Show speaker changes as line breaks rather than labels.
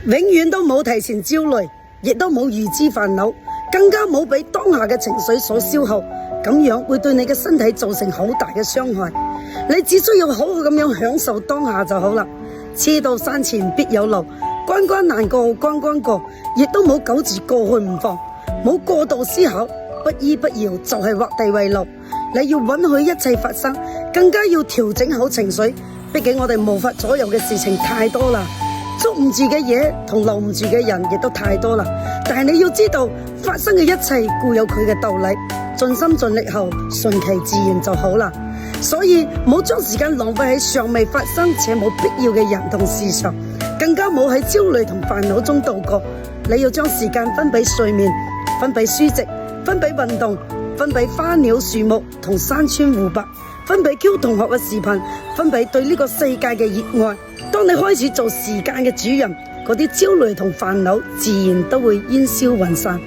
永遠都冇提前焦慮，亦都冇預知煩惱，更加冇俾當下嘅情緒所消耗，咁樣會對你嘅身體造成好大嘅傷害。你只需要好好咁樣享受當下就好啦。知道山前必有路，關關難過關關過，亦都冇糾纏過去唔放，冇過度思考，不依不饒就係畫地為牢。你要允許一切發生，更加要調整好情緒，畢竟我哋無法左右嘅事情太多啦。捉唔住嘅嘢同留唔住嘅人亦都太多啦，但係你要知道發生嘅一切固有佢嘅道理，盡心盡力後順其自然就好啦。所以唔好將時間浪費喺尚未發生且冇必要嘅人同事上，更加冇喺焦慮同煩惱中度過。你要將時間分俾睡眠，分俾書籍，分俾運動，分俾花鳥樹木同山川湖泊，分俾 Q 同學嘅視頻，分俾對呢個世界嘅熱愛。當你開始做時間嘅主人，嗰啲焦慮同煩惱自然都會煙消雲散。